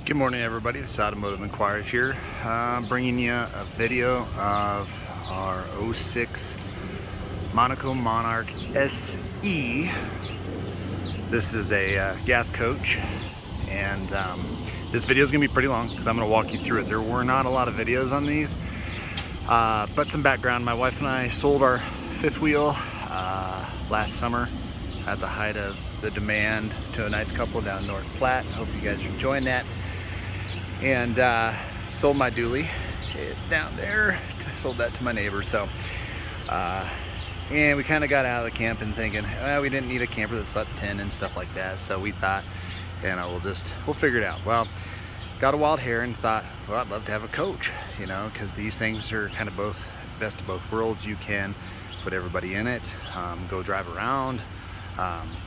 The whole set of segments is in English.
Good morning, everybody. This is Automotive Inquiries here, bringing you a video of our '06 Monaco Monarch SE. This is a gas coach, and this video is going to be pretty long because I'm going to walk you through it. There were not a lot of videos on these, but some background. My wife and I sold our fifth wheel last summer at the height of the demand to a nice couple down North Platte. Hope you guys are enjoying that. And sold my dually. It's down there. Sold that to my neighbor. So and we kind of got out of the camping thinking, well, we didn't need a camper that slept 10 and stuff like that. So we thought, we'll figure it out. Well, got a wild hair and thought, well, I'd love to have a coach, because these things are kind of both best of both worlds. You can put everybody in it, go drive around,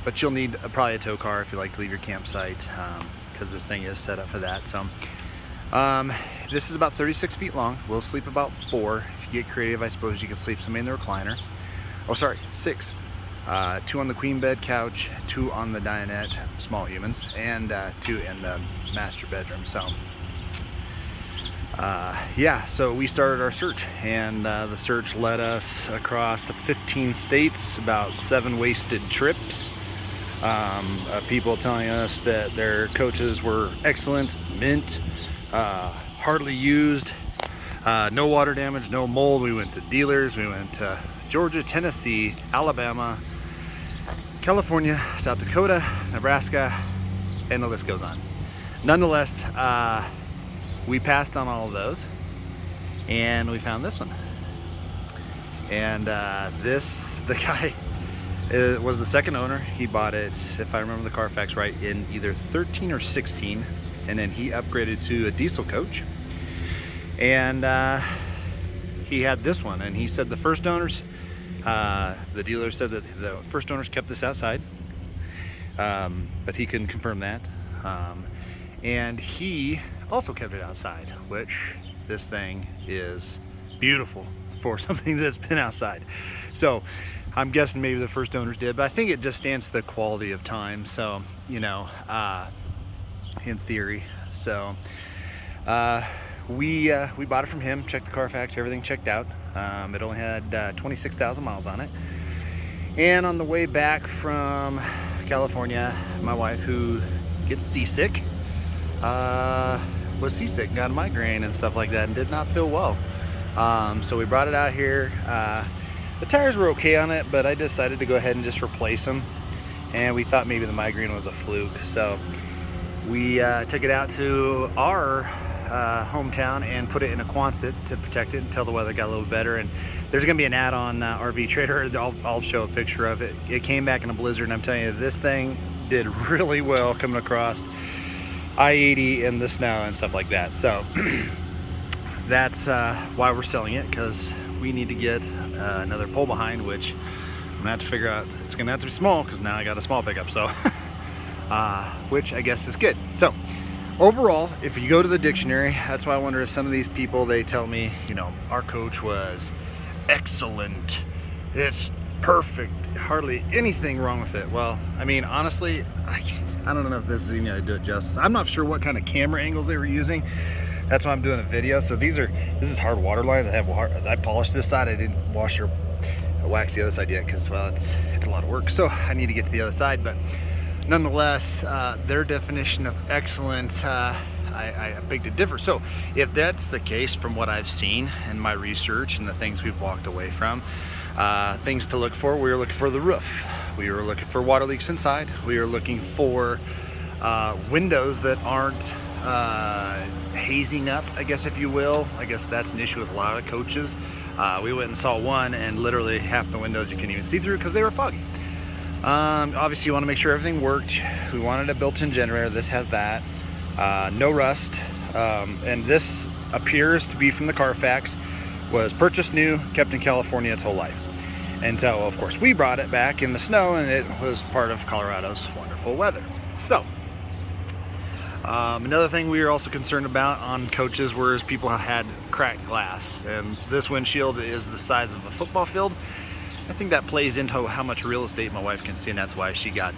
but you'll need probably a tow car if you like to leave your campsite, because this thing is set up for that. So this is about 36 feet long. We'll sleep about 4. If you get creative, I suppose you can sleep somebody in the recliner. Oh, sorry, 6. 2 on the queen bed couch, 2 on the dinette, small humans, and 2 in the master bedroom. So yeah, so we started our search, and the search led us across 15 states, about 7 wasted trips, of people telling us that their coaches were excellent, mint, hardly used, no water damage, no mold. We went to dealers. We went to Georgia, Tennessee, Alabama, California, South Dakota, Nebraska, and the list goes on. Nonetheless, we passed on all of those, and we found this one. And the guy was the second owner. He bought it, if I remember the Carfax right, in either 13 or 16, and then he upgraded to a diesel coach. And he had this one, and he said the first owners, the dealer said that the first owners kept this outside, but he couldn't confirm that. And he also kept it outside, which this thing is beautiful for something that's been outside. So I'm guessing maybe the first owners did, but I think it just stands to the quality of time. So, in theory. So we bought it from him, checked the Carfax, everything checked out. It only had 26,000 miles on it. And on the way back from California, my wife, who gets seasick, was seasick, got a migraine and stuff like that, and did not feel well. So we brought it out here. The tires were okay on it, but I decided to go ahead and just replace them, and we thought maybe the migraine was a fluke. So we took it out to our hometown and put it in a Quonset to protect it until the weather got a little better. And there's gonna be an ad on RV Trader. I'll show a picture of it. It came back in a blizzard, and I'm telling you, this thing did really well coming across I-80 in the snow and stuff like that. So that's why we're selling it, because we need to get another pull behind, which I'm gonna have to figure out. It's gonna have to be small, because now I got a small pickup. So which I guess is good. So overall, if you go to the dictionary, that's why I wonder if some of these people, they tell me, our coach was excellent, it's perfect, hardly anything wrong with it. Well, I mean, honestly, I don't know if this is even gonna do it justice. I'm not sure what kind of camera angles they were using. That's why I'm doing a video. So this is hard water lines. I polished this side. I didn't wax the other side yet, because, well, it's a lot of work. So I need to get to the other side. But nonetheless, their definition of excellence, I beg to differ. So if that's the case, from what I've seen in my research and the things we've walked away from, things to look for, we were looking for the roof. We were looking for water leaks inside. We were looking for windows that aren't hazing up, I guess, if you will. I guess that's an issue with a lot of coaches. We went and saw one, and literally half the windows you couldn't even see through because they were foggy. Obviously you want to make sure everything worked. We wanted a built-in generator. This has that. No rust, and this appears to be from the Carfax. Was purchased new, kept in California its whole life, until, of course, we brought it back in the snow, and it was part of Colorado's wonderful weather. So another thing we were also concerned about on coaches was people had cracked glass, and this windshield is the size of a football field. I think that plays into how much real estate my wife can see, and that's why she got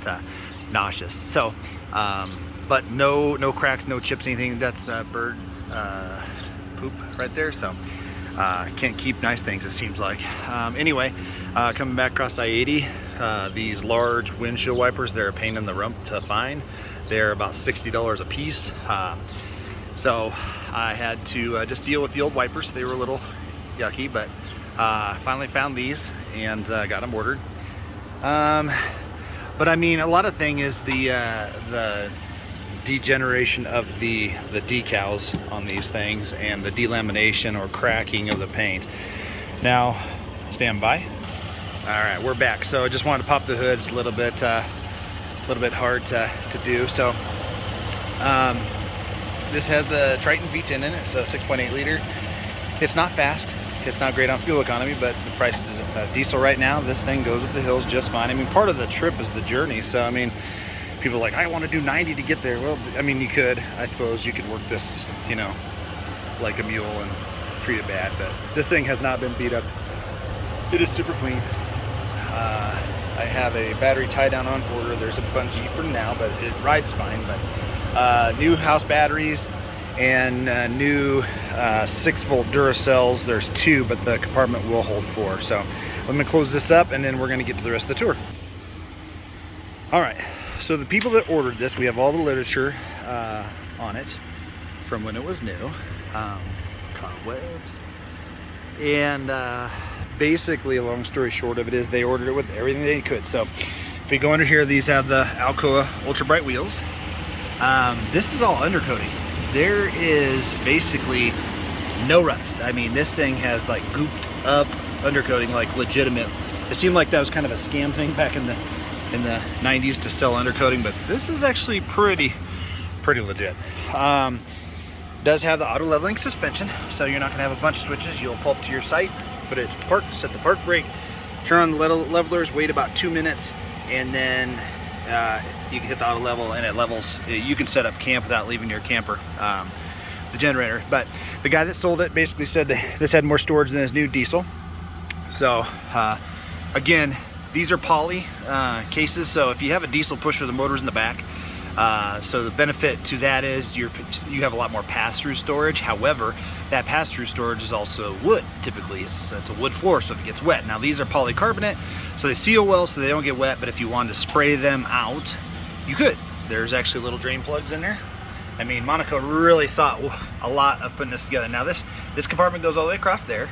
nauseous. So but no cracks, no chips, anything. That's bird poop right there, so can't keep nice things, it seems like. Anyway, coming back across I-80, these large windshield wipers, they're a pain in the rump to find. They're about $60 a piece. So I had to just deal with the old wipers. They were a little yucky, but finally found these and got them ordered. But I mean, a lot of thing is the degeneration of the decals on these things and the delamination or cracking of the paint. Now, stand by. All right, we're back. So I just wanted to pop the hood. It's a little bit hard to do. So this has the Triton V10 in it, so 6.8 liter. It's not fast. It's not great on fuel economy, but the price is diesel right now. This thing goes up the hills just fine. I mean, part of the trip is the journey. So I mean, people are like, I want to do 90 to get there. Well, I mean, you could. I suppose you could work this, you know, like a mule and treat it bad. But this thing has not been beat up. It is super clean. I have a battery tie down on order. There's a bungee for now, but it rides fine. But new house batteries and new 6-volt Duracells. There's 2, but the compartment will hold 4. So I'm gonna close this up and then we're gonna get to the rest of the tour. All right, so the people that ordered this, we have all the literature on it from when it was new, cobwebs, and basically, a long story short of it is they ordered it with everything they could. So if we go under here, these have the Alcoa Ultra Bright wheels. This is all undercoating. There is basically no rust. I mean, this thing has like gooped up undercoating, like legitimate. It seemed like that was kind of a scam thing back in the 90s to sell undercoating, but this is actually pretty legit. Does have the auto leveling suspension, so you're not gonna have a bunch of switches. You'll pull up to your site, put it to park, set the park brake, turn on the levelers, wait about 2 minutes, and then you can hit the auto level and it levels. You can set up camp without leaving your camper, the generator. But the guy that sold it basically said that this had more storage than his new diesel. So again, these are poly cases, so if you have a diesel pusher, the motor's in the back. So the benefit to that is you have a lot more pass-through storage. However, that pass-through storage is also wood. Typically, it's a wood floor, so if it gets wet. Now these are polycarbonate, so they seal well, so they don't get wet. But if you wanted to spray them out, you could. There's actually little drain plugs in there. I mean, Monaco really thought a lot of putting this together. Now this compartment goes all the way across there.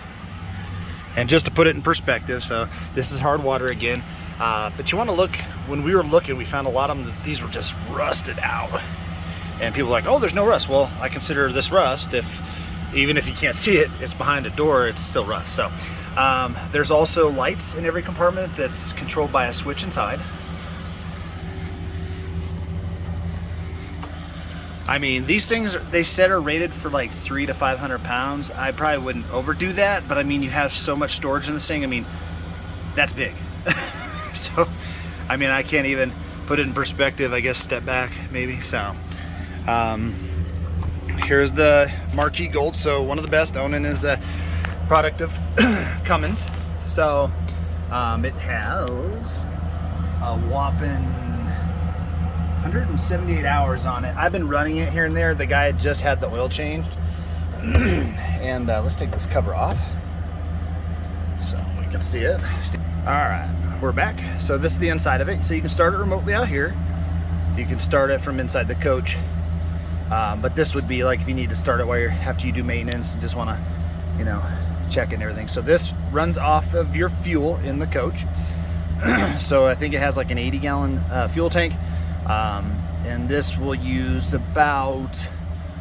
And just to put it in perspective, so this is hard water again. But you want to look, when we were looking, we found a lot of them that these were just rusted out. And people are like, oh, there's no rust. Well, I consider this rust, even if you can't see it, it's behind a door, it's still rust. So there's also lights in every compartment that's controlled by a switch inside. I mean, these things, they said are rated for like 300 to 500 pounds. I probably wouldn't overdo that, but I mean, you have so much storage in this thing. I mean, that's big. So, I mean, I can't even put it in perspective. I guess step back maybe. So, here's the Marquee Gold. So one of the best. Onan is a product of Cummins. So, it has a whopping 178 hours on it. I've been running it here and there. The guy just had the oil changed. And let's take this cover off so we can see it. All right, we're back. So this is the inside of it. So you can start it remotely out here. You can start it from inside the coach. But this would be like if you need to start it after you do maintenance and just want to, you know, check and everything. So this runs off of your fuel in the coach. So I think it has like an 80-gallon fuel tank. And this will use about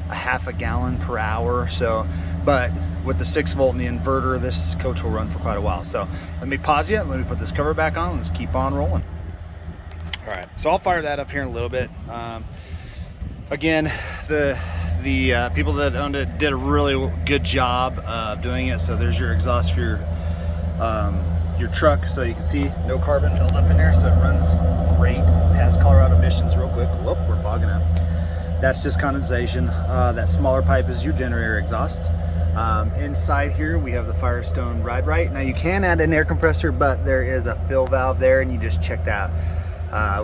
a half a gallon per hour. So, but with the 6-volt and the inverter, this coach will run for quite a while. So let me pause you. Let me put this cover back on. Let's keep on rolling. All right, so I'll fire that up here in a little bit. Again, the people that owned it did a really good job of doing it. So there's your exhaust for your truck. So you can see no carbon buildup in there. So it runs great. Past Colorado emissions real quick. Whoop, we're fogging up. That's just condensation. That smaller pipe is your generator exhaust. Inside here we have the Firestone Ride Right. Now you can add an air compressor, but there is a fill valve there, and you just check that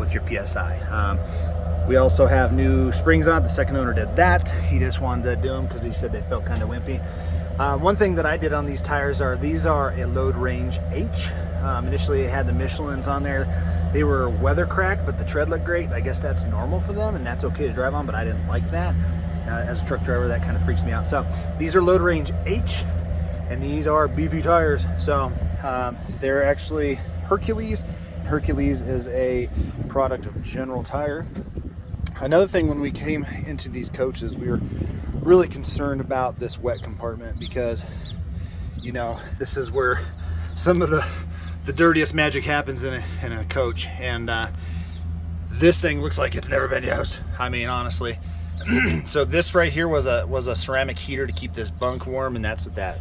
with your PSI. We also have new springs on it. The second owner did that. He just wanted to do them because he said they felt kind of wimpy. One thing that I did on these tires are, these are a load range H. Initially it had the Michelins on there. They were weather cracked, but the tread looked great. I guess that's normal for them and that's okay to drive on, but I didn't like that. As a truck driver, that kind of freaks me out. So these are load range H, and these are beefy tires. So they're actually Hercules. Hercules is a product of General Tire. Another thing, when we came into these coaches, we were really concerned about this wet compartment because, you know, this is where some of the dirtiest magic happens in a coach, and this thing looks like it's never been used. I mean, honestly. So this right here was a ceramic heater to keep this bunk warm, and that's what that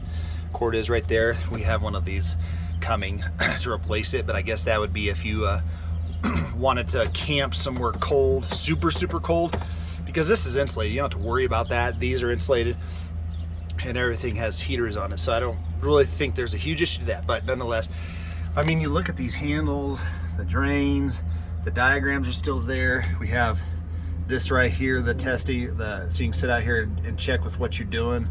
cord is right there. We have one of these coming to replace it, but I guess that would be if you wanted to camp somewhere cold, super cold, because this is insulated. You don't have to worry about that. These are insulated and everything has heaters on it, so I don't really think there's a huge issue to that. But nonetheless, I mean, you look at these handles, the drains, the diagrams are still there. We have this right here, the testy, so you can sit out here and check with what you're doing.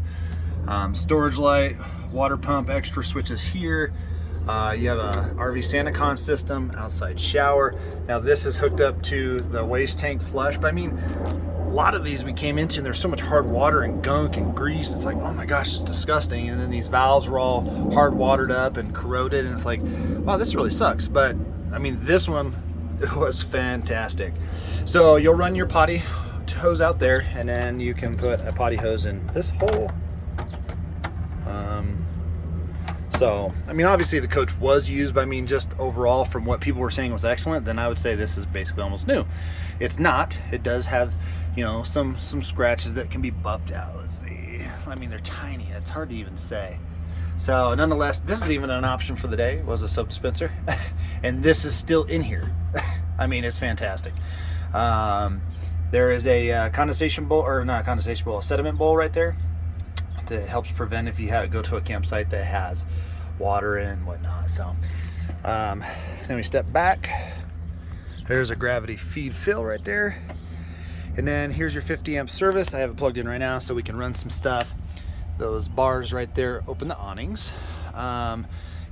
Storage light, water pump, extra switches here. You have a RV SantaCon system, outside shower. Now this is hooked up to the waste tank flush, but I mean, a lot of these we came into and there's so much hard water and gunk and grease. It's like, oh my gosh, it's disgusting. And then these valves were all hard watered up and corroded, and it's like, wow, this really sucks. But I mean, this one, it was fantastic. So you'll run your potty hose out there, and then you can put a potty hose in this hole. So, I mean, obviously the coach was used, but I mean, just overall from what people were saying was excellent, then I would say this is basically almost new. It's not. It does have, you know, some scratches that can be buffed out. Let's see. I mean, they're tiny. It's hard to even say. So, nonetheless, this is even an option for the day. It was a soap dispenser. And this is still in here. I mean, it's fantastic. There is a condensation bowl, or not a condensation bowl, a sediment bowl right there. It helps prevent if you go to a campsite that has water and whatnot. So then we step back. There's a gravity feed fill right there, and then here's your 50 amp service. I have it plugged in right now so we can run some stuff. Those bars right there open the awnings.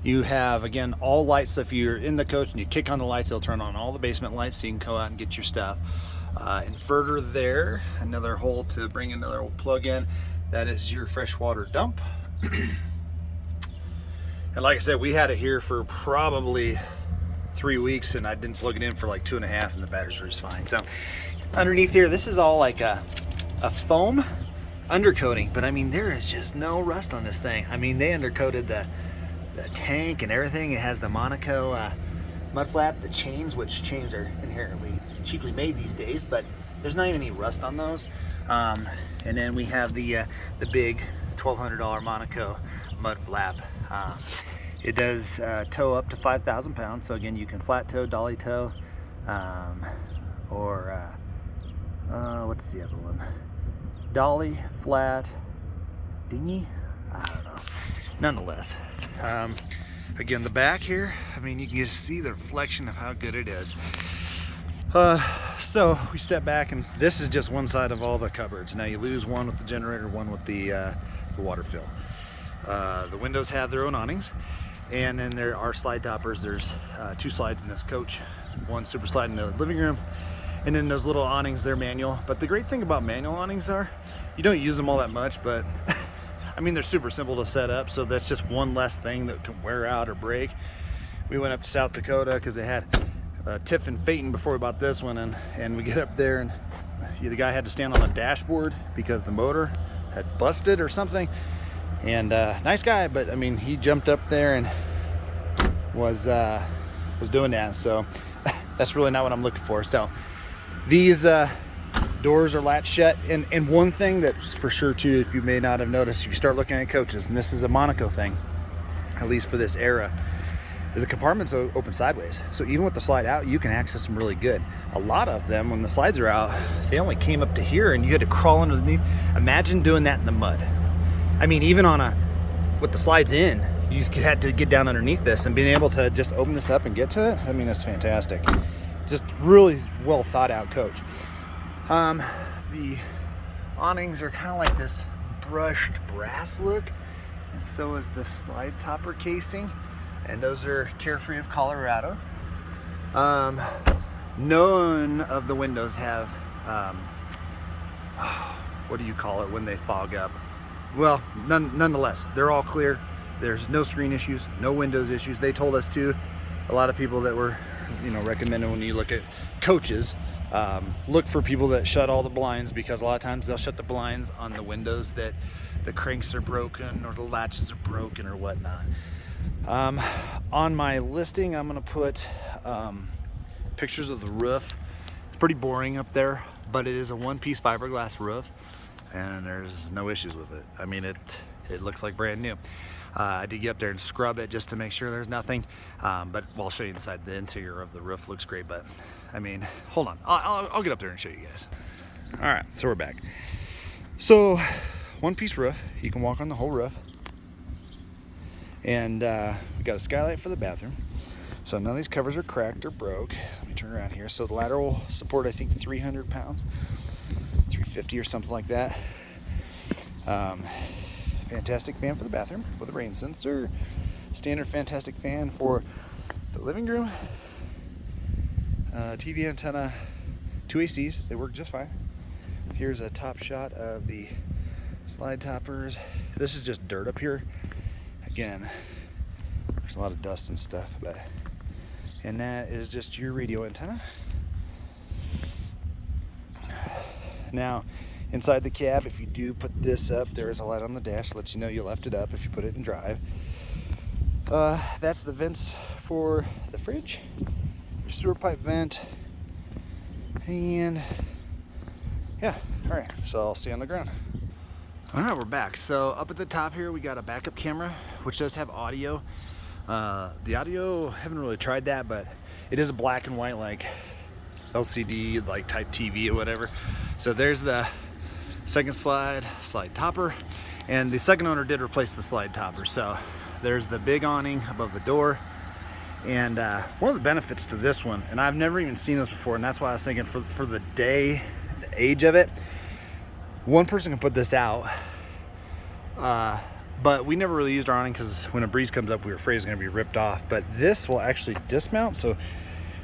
You have, again, all lights. So if you're in the coach and you kick on the lights, it'll turn on all the basement lights so you can go out and get your stuff. Inverter there, another hole to bring another plug in. That is your freshwater dump. And like I said, we had it here for probably 3 weeks, and I didn't plug it in for like 2.5, and the batteries were just fine. So underneath here, this is all like a foam undercoating, but I mean, there is just no rust on this thing. I mean, they undercoated the tank and everything. It has the Monaco mud flap, the chains, which chains are inherently cheaply made these days, but there's not even any rust on those. And then we have the big $1,200 Monaco mud flap. It does tow up to 5,000 pounds. So again, you can flat tow, dolly tow, or what's the other one? Dolly, flat, dinghy? I don't know. Nonetheless, again, the back here, I mean, you can just see the reflection of how good it is. So we step back, and this is just one side of all the cupboards. Now you lose one with the generator, one with the water fill. The windows have their own awnings, and then there are slide toppers. There's 2 slides in this coach. One super slide in the living room, and then those little awnings, they're manual. But the great thing about manual awnings are you don't use them all that much, but I mean, they're super simple to set up, so that's just one less thing that can wear out or break. We went up to South Dakota because they had Tiff and Phaeton before we bought this one, and we get up there, and the guy had to stand on the dashboard because the motor had busted or something. And nice guy, but I mean, he jumped up there and was doing that. So that's really not what I'm looking for. So these doors are latched shut, and one thing that's for sure too, if you may not have noticed, if you start looking at coaches, and this is a Monaco thing, at least for this era, is the compartments open sideways. So even with the slide out, you can access them really good. A lot of them, when the slides are out, they only came up to here, and you had to crawl underneath. Imagine doing that in the mud. I mean, even with the slides in, you had to get down underneath this, and being able to just open this up and get to it, I mean, it's fantastic. Just really well thought out coach. The awnings are kind of like this brushed brass look, and so is the slide topper casing, and those are Carefree of Colorado. None of the windows have what do you call it when they fog up? Well, nonetheless, they're all clear. There's no screen issues, no windows issues. They told us to. A lot of people that were, you know, recommended when you look at coaches, look for people that shut all the blinds, because a lot of times they'll shut the blinds on the windows that the cranks are broken or the latches are broken or whatnot. On my listing, I'm gonna put pictures of the roof. It's pretty boring up there, but it is a one-piece fiberglass roof, and there's no issues with it. I mean, it looks like brand new. I did get up there and scrub it just to make sure there's nothing, but I'll show you inside. The interior of the roof looks great, but I mean, hold on, I'll get up there and show you guys. All right, so we're back. So one-piece roof, you can walk on the whole roof, and we got a skylight for the bathroom. So none of these covers are cracked or broke. Let me turn around here. So the ladder will support, I think, 300 pounds, 350 or something like that. Fantastic fan for the bathroom with a rain sensor. Standard fantastic fan for the living room. TV antenna, 2 ACs, they work just fine. Here's a top shot of the slide toppers. This is just dirt up here. Again, there's a lot of dust and stuff, and that is just your radio antenna. Now, inside the cab, if you do put this up, there is a light on the dash that lets you know you left it up if you put it in drive. That's the vents for the fridge, your sewer pipe vent, and yeah, all right, so I'll see you on the ground. All right, we're back. So up at the top here, we got a backup camera, which does have audio. The audio, haven't really tried that, but it is a black and white, like LCD, like type TV or whatever. So there's the second slide topper, and the second owner did replace the slide topper. So there's the big awning above the door, and one of the benefits to this one, and I've never even seen this before, and that's why I was thinking for the day, the age of it, one person can put this out, but we never really used our awning because when a breeze comes up, we were afraid it was going to be ripped off. But this will actually dismount. So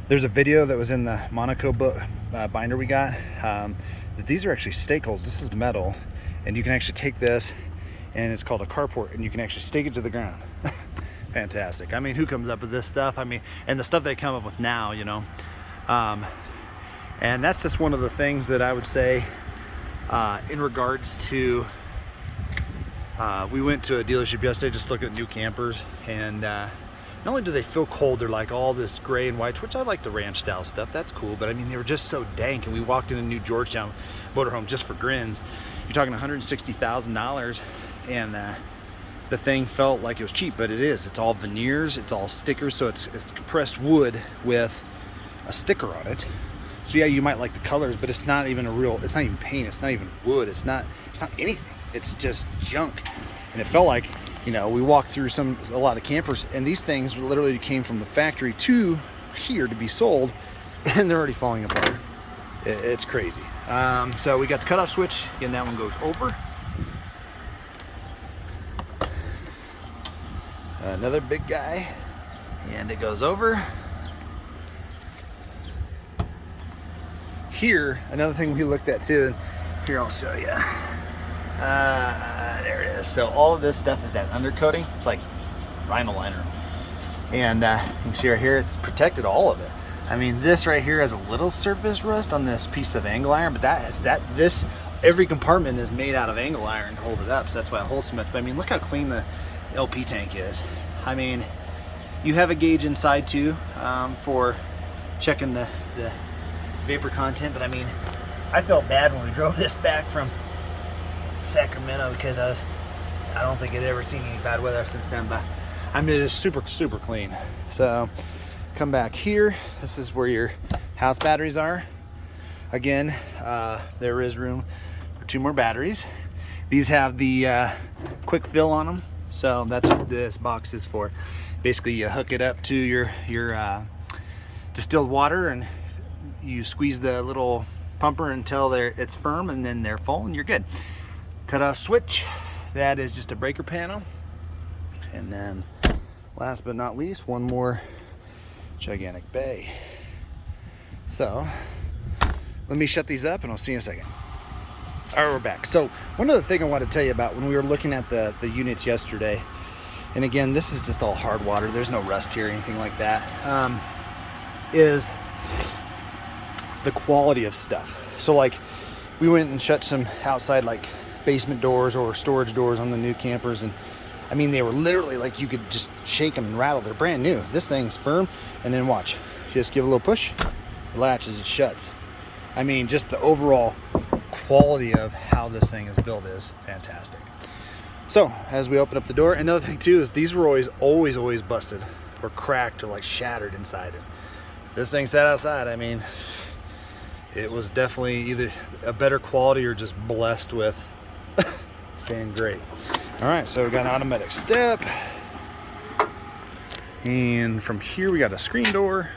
there's a video that was in the Monaco book binder we got, that these are actually stake holes. This is metal, and you can actually take this, and it's called a carport, and you can actually stake it to the ground. Fantastic. I mean, who comes up with this stuff? I mean, and the stuff they come up with now, you know. And that's just one of the things that I would say in regards to, we went to a dealership yesterday just looking at new campers, and not only do they feel cold, they're like all this gray and white, which I like the ranch style stuff, that's cool, but I mean, they were just so dank. And we walked in a new Georgetown motorhome just for grins. You're talking $160,000, and the thing felt like it was cheap, but it is. It's all veneers, it's all stickers, so it's compressed wood with a sticker on it. So yeah, you might like the colors, but it's not even it's not even paint, it's not even wood, it's not anything. It's just junk. And it felt like, you know, we walked through a lot of campers, and these things literally came from the factory to here to be sold, and they're already falling apart. It's crazy. So we got the cutoff switch, again, that one goes over. Another big guy, and it goes over. Here, another thing we looked at too, and here I'll show you. There it is. So all of this stuff is that undercoating. It's like vinyl liner, and you can see right here, it's protected all of it. I mean, this right here has a little surface rust on this piece of angle iron, but every compartment is made out of angle iron to hold it up, so that's why it holds so much. But I mean, look how clean the LP tank is. I mean, you have a gauge inside too, for checking the vapor content, but I mean, I felt bad when we drove this back from Sacramento because I don't think I'd ever seen any bad weather since then, but I mean, it's super clean. So come back here, this is where your house batteries are. Again, there is room for 2 more batteries. These have the quick fill on them, so that's what this box is for. Basically, you hook it up to your distilled water, and you squeeze the little pump her until it's firm, and then they're full and you're good. Cut off switch, that is just a breaker panel. And then last but not least, one more gigantic bay. So let me shut these up and I'll see you in a second. All right, we're back. So one other thing I want to tell you about when we were looking at the units yesterday, and again, this is just all hard water, there's no rust here or anything like that, is the quality of stuff. So like we went and shut some outside like basement doors or storage doors on the new campers, and I mean, they were literally like you could just shake them and rattle. They're brand new. This thing's firm, and then watch. Just give a little push, it latches, it shuts. I mean, just the overall quality of how this thing is built is fantastic. So as we open up the door, another thing too is these were always busted or cracked or like shattered inside it. If this thing sat outside, I mean, it was definitely either a better quality or just blessed with staying great. All right, so we got an automatic step, and from here we got a screen door,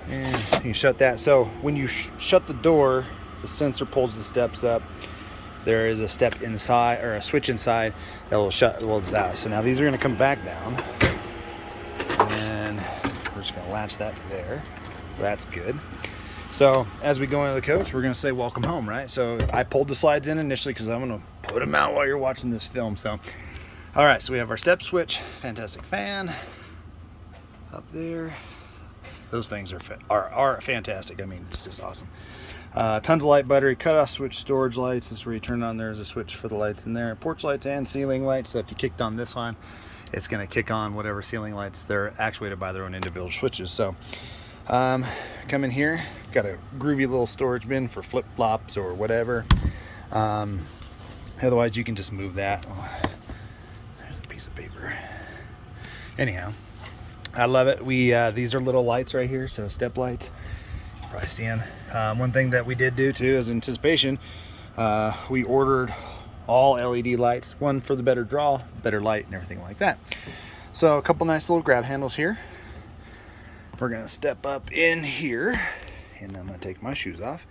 and you shut that. So when you shut the door, the sensor pulls the steps up. There is a step inside, or a switch inside, that will shut that. So now these are going to come back down, and we're just going to latch that to there. So that's good. So as we go into the coach, we're going to say welcome home, right? So I pulled the slides in initially because I'm going to put them out while you're watching this film. So all right, so we have our step switch, fantastic fan up there. Those things are fantastic. I mean, it's just awesome. Tons of light, battery, cutoff switch, storage lights. This is where you turn on. There's a switch for the lights in there. Porch lights and ceiling lights. So if you kicked on this one, it's going to kick on whatever ceiling lights. They're actuated by their own individual switches. So come in here, got a groovy little storage bin for flip-flops or whatever. Otherwise, you can just move that. Oh, there's a piece of paper. Anyhow, I love it. These are little lights right here, so step lights. Probably see them. One thing that we did do too, as anticipation, we ordered all LED lights, one for the better draw, better light, and everything like that. So a couple nice little grab handles here. We're gonna step up in here, and I'm gonna take my shoes off.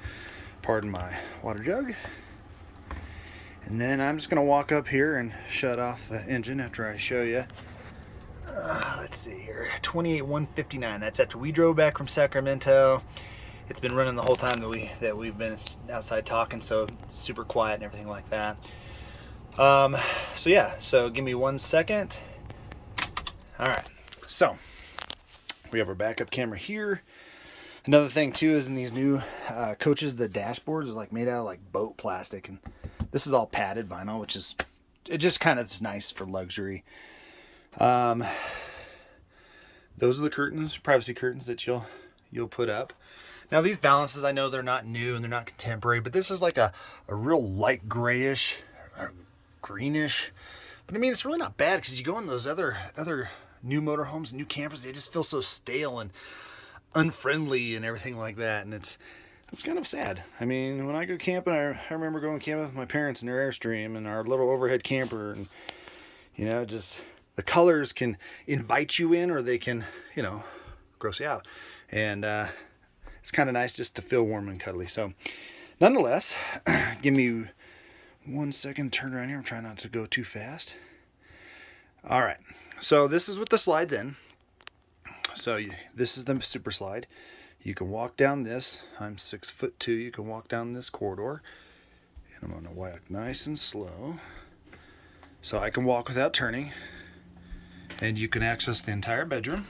Pardon my water jug. And then I'm just gonna walk up here and shut off the engine after I show you. Let's see here, 28,159. That's after we drove back from Sacramento. It's been running the whole time that we've been outside talking, so super quiet and everything like that. So yeah, so give me 1 second. All right, so we have our backup camera here. Another thing too is in these new coaches, the dashboards are like made out of like boat plastic, and this is all padded vinyl, which is, it just kind of is nice for luxury. Those are the curtains, privacy curtains that you'll put up. Now these valances, I know they're not new and they're not contemporary, but this is like a real light grayish or greenish. But I mean, it's really not bad, because you go in those other new motorhomes, new campers, they just feel so stale and unfriendly and everything like that, and it's kind of sad. I mean, when I go camping, I remember going camping with my parents in their Airstream and our little overhead camper, and you know, just the colors can invite you in, or they can, you know, gross you out. And it's kind of nice just to feel warm and cuddly. So nonetheless, give me 1 second to turn around here. I'm trying not to go too fast. All right, so this is what the slide's in. So this is the super slide. You can walk down this. I'm 6'2". You can walk down this corridor, and I'm gonna walk nice and slow, so I can walk without turning, and you can access the entire bedroom.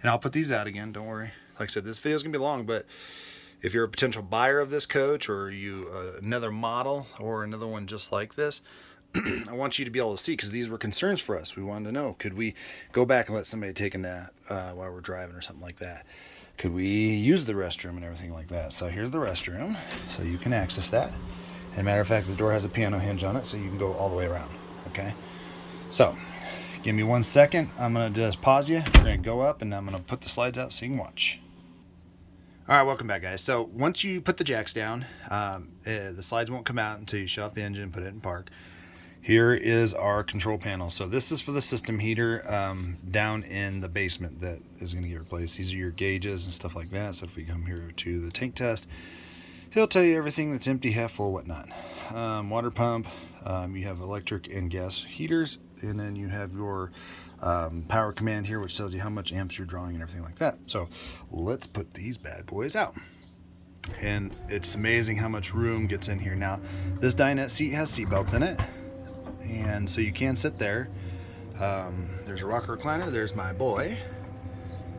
And I'll put these out again, don't worry. Like I said, this video is gonna be long, but if you're a potential buyer of this coach, or you another model or another one just like this, I want you to be able to see, because these were concerns for us. We wanted to know, could we go back and let somebody take a nap while we're driving or something like that? Could we use the restroom and everything like that? So here's the restroom, so you can access that. And a matter of fact, the door has a piano hinge on it, so you can go all the way around, okay? So give me 1 second. I'm gonna just pause you. We're gonna go up, and I'm gonna put the slides out so you can watch. All right, welcome back, guys. So once you put the jacks down, the slides won't come out until you shut off the engine and put it in park. Here is our control panel. So this is for the system heater down in the basement that is going to get replaced. These are your gauges and stuff like that. So if we come here to the tank test, he'll tell you everything that's empty, half full, whatnot. Water pump, you have electric and gas heaters, and then you have your power command here, which tells you how much amps you're drawing and everything like that. So let's put these bad boys out. And it's amazing how much room gets in here. Now, this dinette seat has seat belts in it, and so you can sit there. There's a rocker recliner. There's my boy.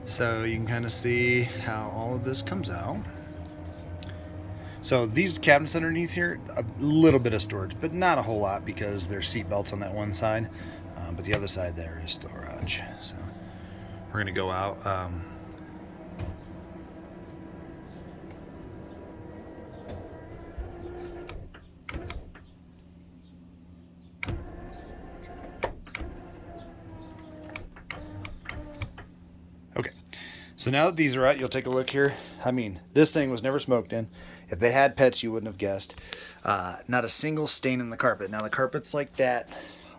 So you can kind of see how all of this comes out. So these cabinets underneath here, a little bit of storage, but not a whole lot because there's seat belts on that one side. But the other side there is storage. So we're gonna go out. Okay, so now that these are out, you'll take a look here. I mean, this thing was never smoked in. If they had pets, you wouldn't have guessed. Not a single stain in the carpet. Now the carpet's like that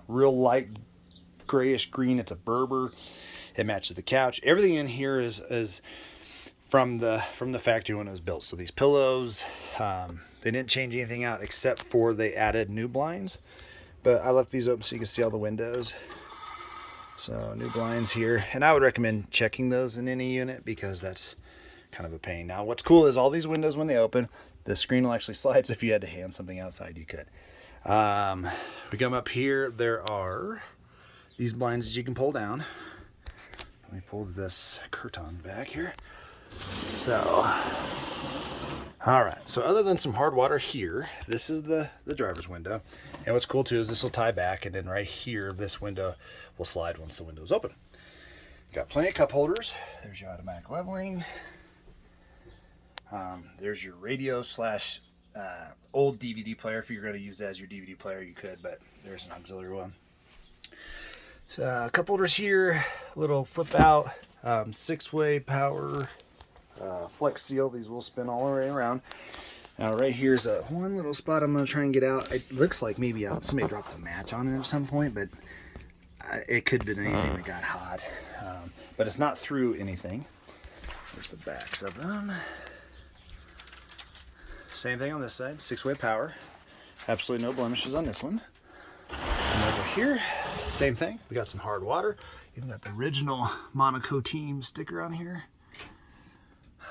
real light grayish green. It's a Berber. It matches the couch. Everything in here is from the factory when it was built. So these pillows, they didn't change anything out except for they added new blinds. But I left these open so you can see all the windows. So new blinds here, and I would recommend checking those in any unit because that's kind of a pain. Now what's cool is all these windows, when they open, the screen will actually slide, so if you had to hand something outside, you could. We come up here, there are these blinds that you can pull down. Let me pull this curtain back here. So, all right, so other than some hard water here, this is the driver's window. And what's cool too is this will tie back, and then right here, this window will slide once the window is open. Got plenty of cup holders. There's your automatic leveling. There's your radio slash old DVD player. If you're going to use that as your DVD player, you could, but there's an auxiliary one. So, cup holders here, little flip out, 6-way power, flex seal. These will spin all the way around. Now right here's one little spot I'm going to try and get out. It looks like maybe somebody dropped a match on it at some point, but it could have been anything that got hot. But it's not through anything. There's the backs of them. Same thing on this side, 6-way power. Absolutely no blemishes on this one. And over here, same thing. We got some hard water. Even got the original Monaco team sticker on here.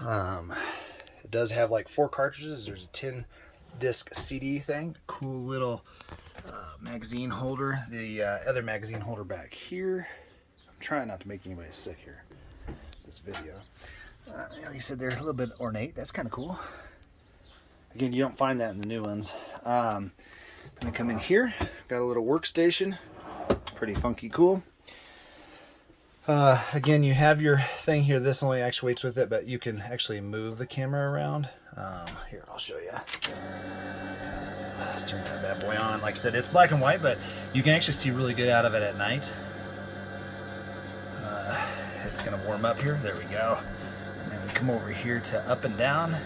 It does have like 4 cartridges. There's a 10-disc CD thing. Cool little magazine holder. The other magazine holder back here. I'm trying not to make anybody sick here. This video. Like I said, they're a little bit ornate. That's kind of cool. Again, you don't find that in the new ones. Then I come in here. Got a little workstation. Pretty funky cool. Again, you have your thing here. This only actuates with it, but you can actually move the camera around. Here, I'll show you. Let's turn that bad boy on. Like I said, it's black and white, but you can actually see really good out of it at night. It's going to warm up here. There we go. And then we come over here to up and down,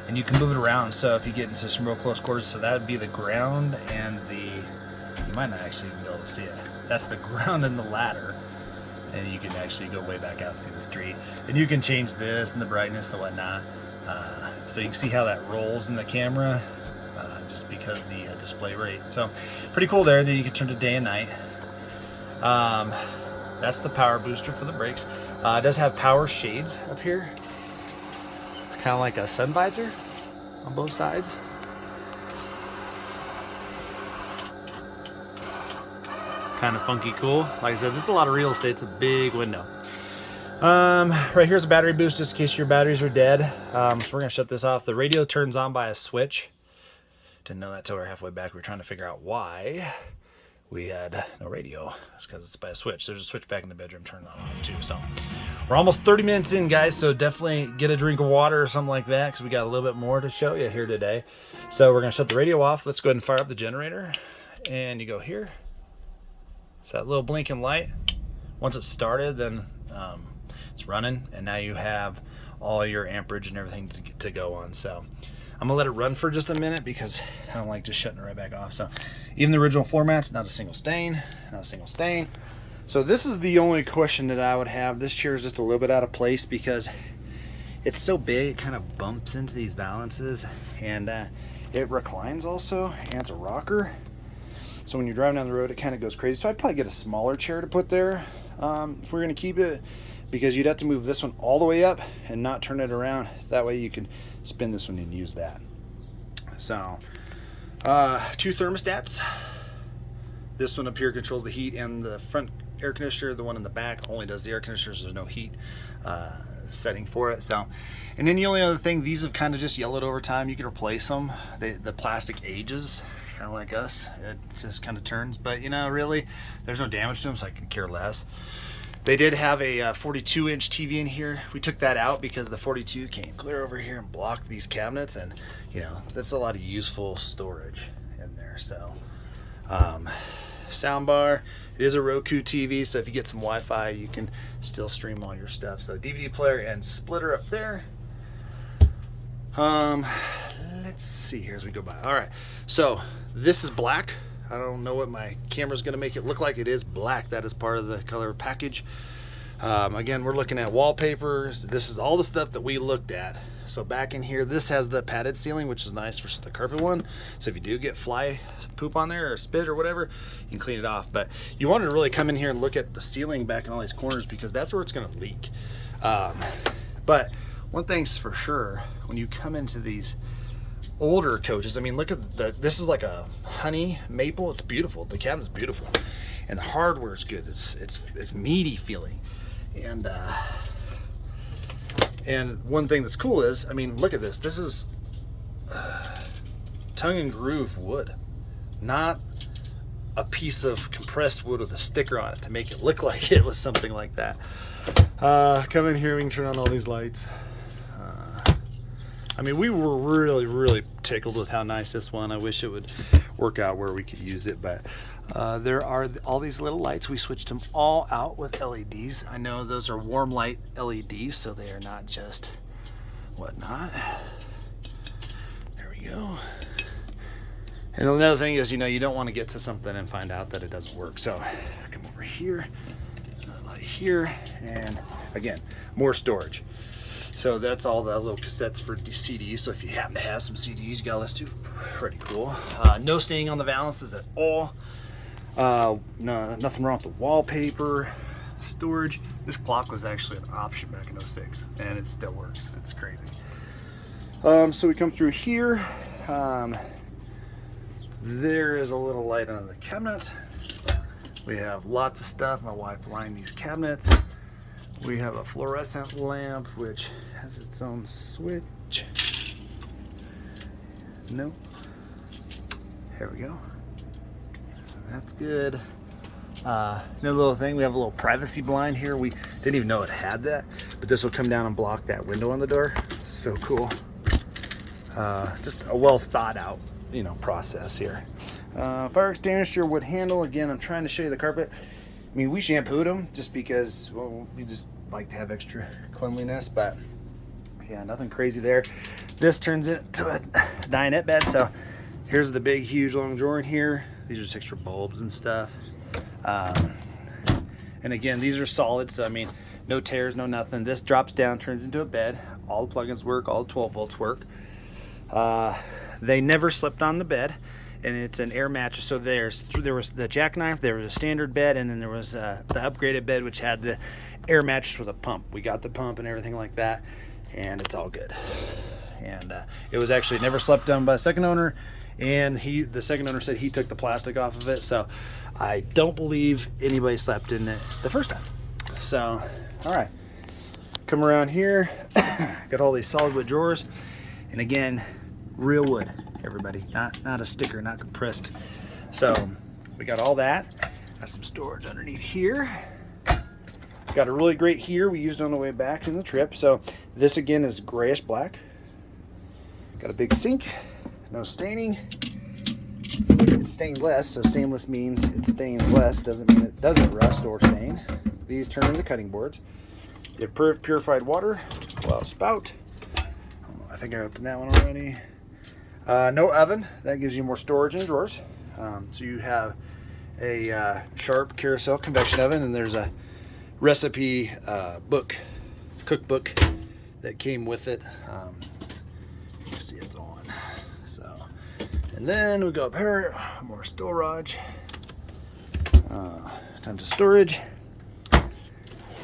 and you can move it around. So if you get into some real close quarters, so that would be the ground and you might not actually be able to see it. That's the ground and the ladder. And you can actually go way back out and see the street. And you can change this and the brightness and whatnot. So you can see how that rolls in the camera just because of the display rate. So pretty cool there. Then you can turn to day and night. That's the power booster for the brakes. It does have power shades up here. Kind of like a sun visor on both sides. Kind of funky cool. Like I said, this is a lot of real estate. It's a big window. Right here's a battery boost just in case your batteries are dead. So we're gonna shut this off. The radio turns on by a switch. Didn't know that till we're halfway back. We were trying to figure out why we had no radio. It's because it's by a switch. There's a switch back in the bedroom, turn it on and off too. So we're almost 30 minutes in, guys. So definitely get a drink of water or something like that because we got a little bit more to show you here today. So we're gonna shut the radio off. Let's go ahead and fire up the generator. And you go here. So that little blinking light, once it's started, then it's running, and now you have all your amperage and everything to go on. So I'm gonna let it run for just a minute because I don't like just shutting it right back off. So even the original floor mats, not a single stain, not a single stain. So this is the only question that I would have. This chair is just a little bit out of place because it's so big, it kind of bumps into these balances, and it reclines also, and it's a rocker. So when you're driving down the road, it kind of goes crazy. So I'd probably get a smaller chair to put there if we're gonna keep it, because you'd have to move this one all the way up and not turn it around. That way you can spin this one and use that. So 2 thermostats. This one up here controls the heat and the front air conditioner. The one in the back only does the air conditioner, so there's no heat setting for it. So, and then the only other thing, these have kind of just yellowed over time. You can replace them. The plastic ages, kind of like us. It just kind of turns, but you know, really, there's no damage to them, so I could care less. They did have a 42-inch TV in here. We took that out because the 42 came clear over here and blocked these cabinets, and you know, that's a lot of useful storage in there. So, sound bar. It is a Roku TV, so if you get some Wi-Fi, you can still stream all your stuff. So DVD player and splitter up there. Let's see here as we go by. All right, so this is black. I don't know what my camera's gonna make it look like. It is black. That is part of the color package. Again, we're looking at wallpapers. This is all the stuff that we looked at. So back in here, this has the padded ceiling, which is nice versus the carpet one. So if you do get fly poop on there or spit or whatever, you can clean it off. But you want to really come in here and look at the ceiling back in all these corners, because that's where it's going to leak. But one thing's for sure, when you come into these older coaches, I mean, look at this is like a honey maple. It's beautiful. The cabinet's beautiful, and the hardware's good. It's meaty feeling, and one thing that's cool is, I mean, look at this. This is tongue and groove wood, not a piece of compressed wood with a sticker on it to make it look like it was something like that. Come in here, we can turn on all these lights. I mean, we were really tickled with how nice this one. I wish it would work out where we could use it, but there are all these little lights. We switched them all out with LEDs. I know those are warm light LEDs, so they are not just whatnot. There we go. And another thing is, you know, you don't want to get to something and find out that it doesn't work. So come over here, another light here, and again, more storage. So that's all the little cassettes for CDs. So if you happen to have some CDs, you gotta listen to. Pretty cool. No staining on the valances at all. No, nothing wrong with the wallpaper. Storage. This clock was actually an option back in '06, and it still works. It's crazy. So we come through here. There is a little light on the cabinet. We have lots of stuff. My wife lined these cabinets. We have a fluorescent lamp, which has its own switch. No. Here we go. So that's good. Another little thing, we have a little privacy blind here. We didn't even know it had that, but this will come down and block that window on the door. So cool. Just a well thought out, you know, process here. Fire extinguisher, wood handle. Again, I'm trying to show you the carpet. I mean, we shampooed them just because, well, we just like to have extra cleanliness, but yeah, nothing crazy there. This turns into a dinette bed. So here's the big, huge, long drawer in here. These are just extra bulbs and stuff. And again, these are solid, so I mean, no tears, no nothing. This drops down, turns into a bed. All the plugins work, all the 12 volts work. They never slept on the bed, and it's an air mattress. So there was the jackknife, there was a standard bed, and then there was the upgraded bed, which had the air mattress with a pump. We got the pump and everything like that, and it's all good. And it was actually never slept on by the second owner, and the second owner said he took the plastic off of it, so I don't believe anybody slept in it the first time. So, all right, come around here. Got all these solid wood drawers, and again, real wood, everybody, not a sticker, not compressed. So we got all that. Got some storage underneath here. Got a really great heater we used on the way back in the trip. So this again is grayish black. Got a big sink, no staining. It's stainless, so stainless means it stains less, doesn't mean it doesn't rust or stain. These turn into cutting boards. You have purified water, well, spout. I think I opened that one already. No oven. That gives you more storage in drawers. So you have a Sharp carousel convection oven, and there's a recipe cookbook that came with it. You can see it's on. So, and then we go up here, more storage, tons of storage,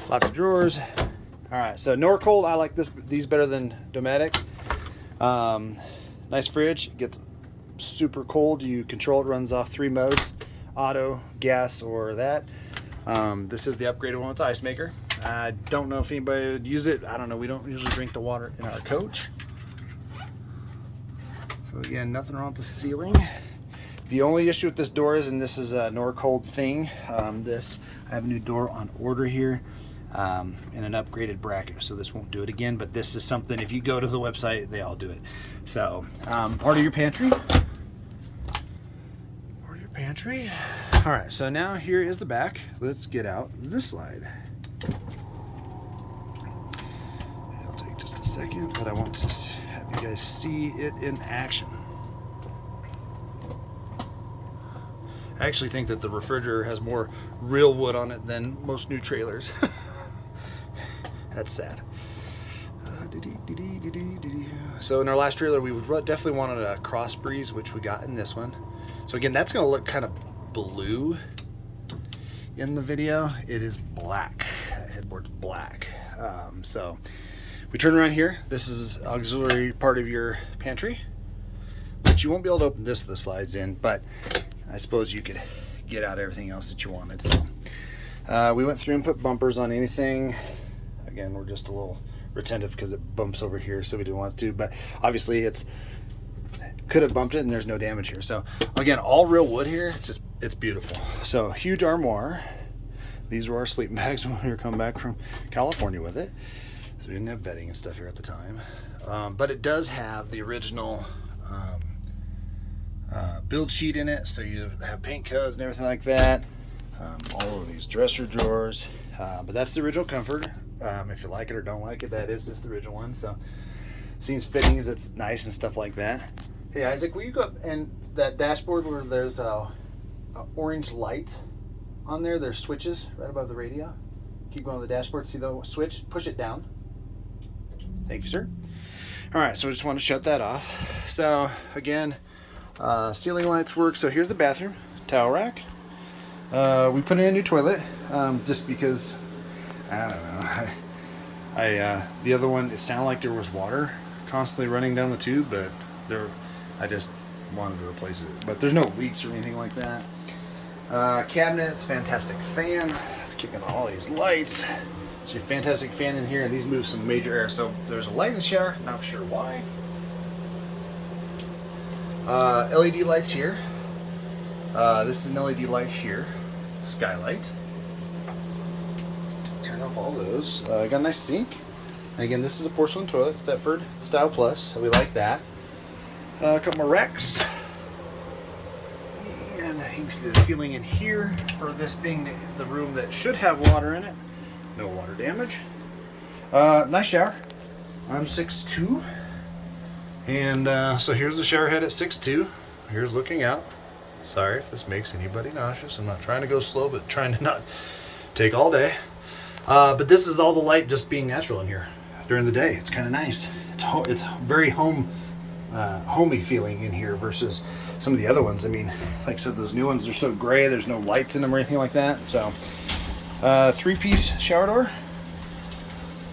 lots of drawers. All right, so Norcold, I like these better than Dometic. Nice fridge. It gets super cold. You control it, runs off 3 modes: auto, gas, or that. This is the upgraded one with the ice maker. I don't know if anybody would use it. I don't know. We don't usually drink the water in our coach. So again, nothing wrong with the ceiling. The only issue with this door is, and this is a Norcold thing, I have a new door on order here. And an upgraded bracket, so this won't do it again, but this is something, if you go to the website, they all do it. So part of your pantry. All right, so now here is the back. Let's get out this slide. It'll take just a second, but I want to have you guys see it in action. I actually think that the refrigerator has more real wood on it than most new trailers. That's sad. So in our last trailer, we definitely wanted a cross breeze, which we got in this one. So again, that's going to look kind of blue in the video. It is black. That headboard's black. So we turn around here. This is auxiliary part of your pantry, which you won't be able to open this with the slides in, but I suppose you could get out everything else that you wanted. So we went through and put bumpers on anything. Again, we're just a little retentive because it bumps over here, so we didn't want to, but obviously could have bumped it and there's no damage here. So again, all real wood here. It's beautiful. So huge armoire. These were our sleeping bags when we were coming back from California with it. So we didn't have bedding and stuff here at the time. But it does have the original build sheet in it, so you have paint codes and everything like that. All of these dresser drawers. But that's the original comfort. If you like it or don't like it, that is just the original one. So seems fittings, it's nice and stuff like that. Hey Isaac, will you go up and that dashboard where there's a orange light on there? There's switches right above the radio. Keep going to the dashboard, see the switch, push it down. Thank you, sir. All right, so I just want to shut that off. So again, ceiling lights work. So here's the bathroom, towel rack. We put in a new toilet just because, I don't know. The other one, it sounded like there was water constantly running down the tube, but I just wanted to replace it. But there's no leaks or anything like that. Cabinets, fantastic fan. It's kicking all these lights. So your fantastic fan in here, and these move some major air. So there's a light in the shower, not sure why. LED lights here. This is an LED light here. Skylight. Turn off all those. Got a nice sink. And again, this is a porcelain toilet, Thetford Style Plus, so we like that. A couple more racks. And you can see the ceiling in here, for this being the room that should have water in it. No water damage. Nice shower. I'm 6'2". And so here's the shower head at 6'2". Here's looking out. Sorry if this makes anybody nauseous. I'm not trying to go slow, but trying to not take all day. But this is all the light just being natural in here during the day. It's kind of nice. It's very homey feeling in here versus some of the other ones. I mean, like I said, those new ones are so gray. There's no lights in them or anything like that. So 3-piece shower door.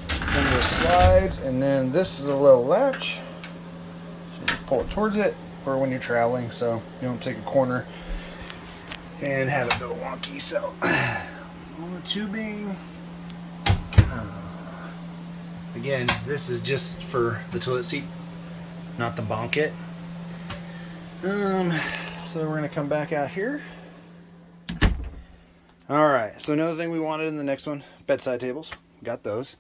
Then the slides, and then this is a little latch. So you pull it towards it for when you're traveling, so you don't take a corner and have it go wonky. So on the tubing, again, this is just for the toilet seat, not the bonket. So we're gonna come back out here. All right, so another thing we wanted in the next one, bedside tables. Got those.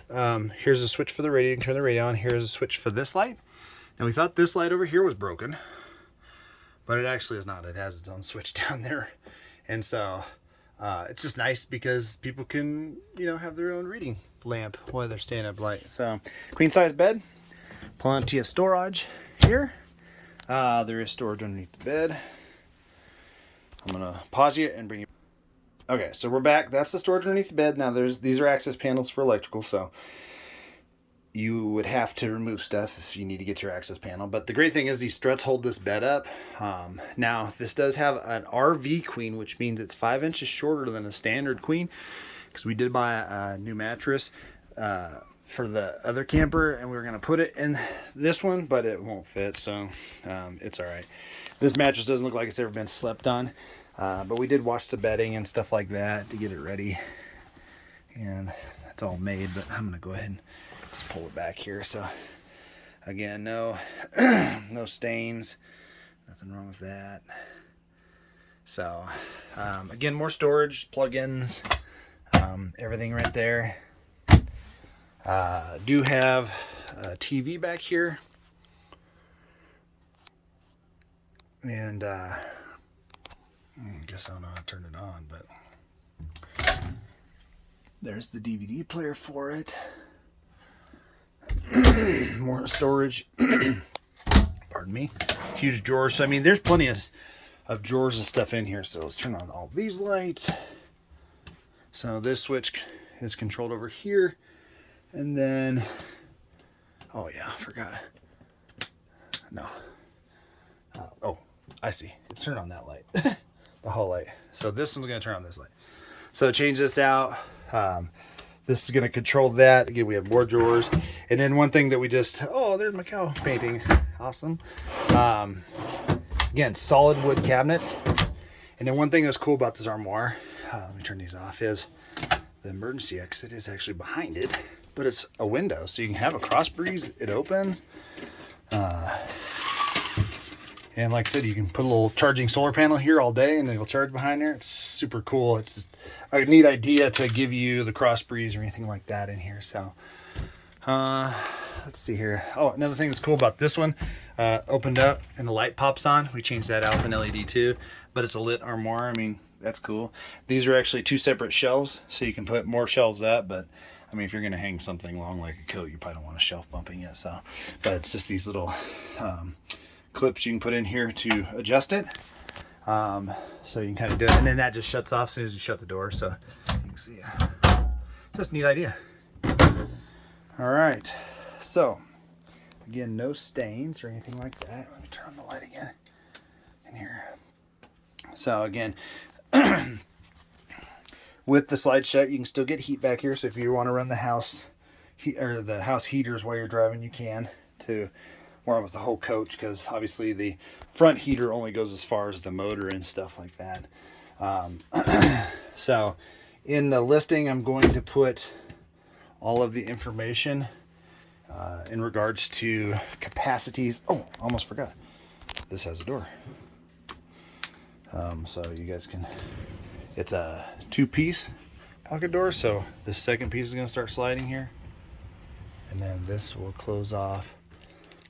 Here's a switch for the radio. You can turn the radio on. Here's a switch for this light. And we thought this light over here was broken, but it actually is not. It has its own switch down there. And so it's just nice because people can, have their own reading lamp while they're staying up late. So queen size bed, plenty of storage here. There is storage underneath the bed. I'm gonna pause you and bring you. Okay, so we're back. That's the storage underneath the bed. Now these are access panels for electrical, so you would have to remove stuff if you need to get your access panel. But the great thing is these struts hold this bed up. Now this does have an RV queen, which means it's 5 inches shorter than a standard queen, because we did buy a new mattress for the other camper, and we were going to put it in this one, but it won't fit, so it's all right. This mattress doesn't look like it's ever been slept on, but we did wash the bedding and stuff like that to get it ready, and it's all made. But I'm going to go ahead and just pull it back here. So again, no no stains, nothing wrong with that. So again, more storage, plugins, everything right there. Do have a TV back here, and I guess I don't know how to turn it on, but there's the DVD player for it. More storage. Pardon me. Huge drawers. So I mean, there's plenty of drawers and stuff in here. So let's turn on all these lights. So this switch is controlled over here. And then, oh yeah, I forgot. No. Oh, I see. It's turned on that light. The hall light. So this one's going to turn on this light. So change this out. This is going to control that. Again, we have more drawers. And then one thing that we just, oh, there's my cow painting. Awesome. Again, solid wood cabinets. And then one thing that's cool about this armoire, let me turn these off, is the emergency exit is actually behind it. But it's a window, so you can have a cross breeze. It opens. And like I said, you can put a little charging solar panel here all day and it'll charge behind there. It's super cool. It's just a neat idea to give you the cross breeze or anything like that in here. So let's see here. Oh, another thing that's cool about this one, opened up and the light pops on. We changed that out with an LED too, but it's a lit armoire. I mean, that's cool. These are actually 2 separate shelves, so you can put more shelves up, but I mean, if you're going to hang something long like a coat, you probably don't want a shelf bumping it. So, but it's just these little clips you can put in here to adjust it. So you can kind of do it, and then that just shuts off as soon as you shut the door. So you can see, just a neat idea. All right. So again, no stains or anything like that. Let me turn on the light again in here. So again, with the slide shut, you can still get heat back here. So if you want to run the house or the house heaters while you're driving, you can, to warm up the whole coach, because obviously the front heater only goes as far as the motor and stuff like that. So in the listing, I'm going to put all of the information in regards to capacities. Oh, almost forgot. This has a door. So you guys can, it's a 2-piece pocket door. So the second piece is going to start sliding here. And then this will close off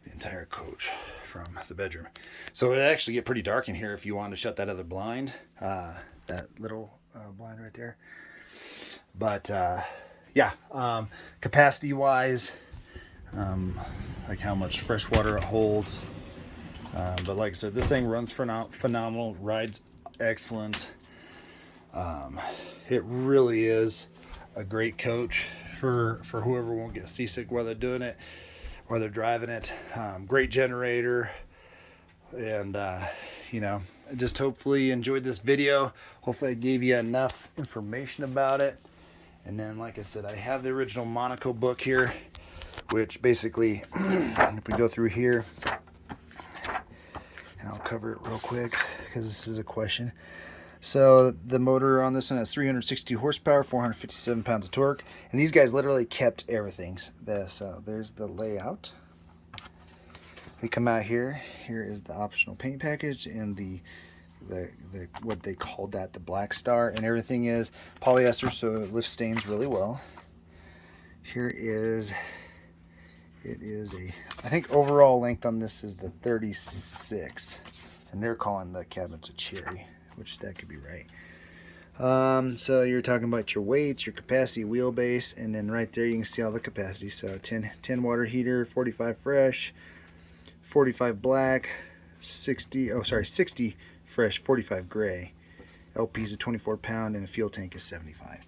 the entire coach from the bedroom. So it'd actually get pretty dark in here if you wanted to shut that other blind, that little blind right there. But yeah, capacity wise, like how much fresh water it holds. But like I said, this thing runs phenomenal, rides excellent. It really is a great coach for whoever won't get seasick while they're doing it, while they're driving it. Great generator, and you know, just hopefully you enjoyed this video. Hopefully I gave you enough information about it. And then, like I said, I have the original Monaco book here, which basically, if we go through here, and I'll cover it real quick because this is a question. So the motor on this one has 360 horsepower, 457 pounds of torque, and these guys literally kept everything. So there's the layout. We come out here. Here is the optional paint package and the what they called that, the black star, and everything is polyester, so it lifts stains really well. Here is, it is a, I think overall length on this is the 36, and they're calling the cabinets a cherry, which that could be right. So you're talking about your weights, your capacity, wheelbase, and then right there you can see all the capacity. So 10 water heater, 45 fresh, 45 black, 60 fresh, 45 gray. LP is a 24 pound and a fuel tank is 75.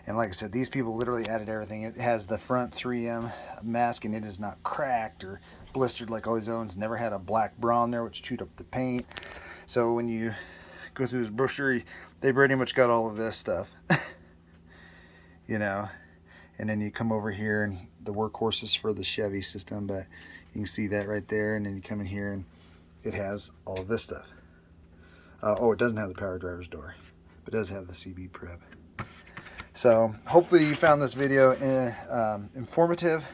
And like I said, these people literally added everything. It has the front 3M mask and it is not cracked or blistered like all these other ones. Never had a black bra on there which chewed up the paint. So when you go through this brochure, they pretty much got all of this stuff. You know, and then you come over here and the workhorses for the Chevy system, but you can see that right there. And then you come in here and it has all of this stuff. Oh, it doesn't have the power driver's door, but it does have the CB prep. So hopefully you found this video informative,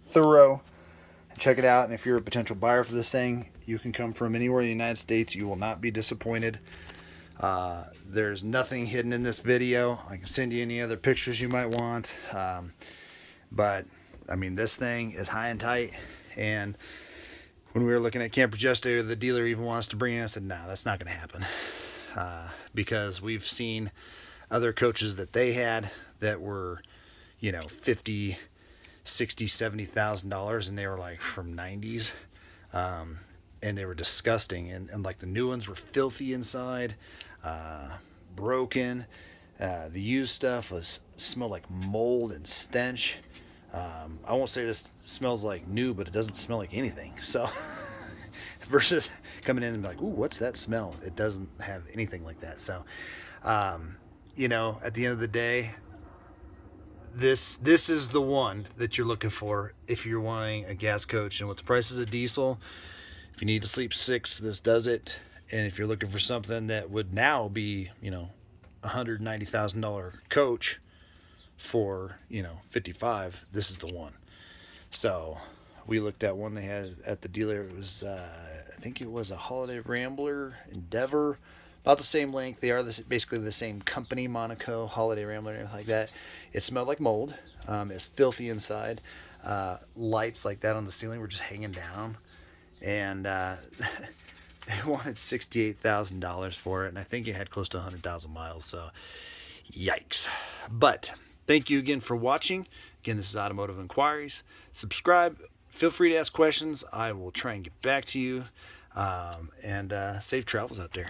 thorough. Check it out, and if you're a potential buyer for this thing, you can come from anywhere in the United States. You will not be disappointed. There's nothing hidden in this video. I can send you any other pictures you might want. But I mean, this thing is high and tight. And when we were looking at Camper Justo, the dealer even wants to bring in. I said, no, that's not going to happen, because we've seen other coaches that they had that were, you know, $50,000, $60,000, $70,000, and they were like from 90s, and they were disgusting, and like the new ones were filthy inside, broken. The used stuff smelled like mold and stench. I won't say this smells like new, but it doesn't smell like anything. So versus coming in and be like, ooh, what's that smell? It doesn't have anything like that. So you know, at the end of the day, this is the one that you're looking for if you're wanting a gas coach. And with the prices of diesel, if you need to sleep 6, this does it. And if you're looking for something that would now be, you know, $190,000 coach for, you know, 55, this is the one. So we looked at one they had at the dealer. It was I think it was a Holiday Rambler Endeavor, about the same length. They are basically the same company, Monaco, Holiday Rambler, and everything like that. It smelled like mold. It's filthy inside. Lights like that on the ceiling were just hanging down, and they wanted $68,000 for it, and I think it had close to 100,000 miles. So, yikes! But thank you again for watching. Again, this is Automotive Inquiries. Subscribe. Feel free to ask questions. I will try and get back to you. And safe travels out there.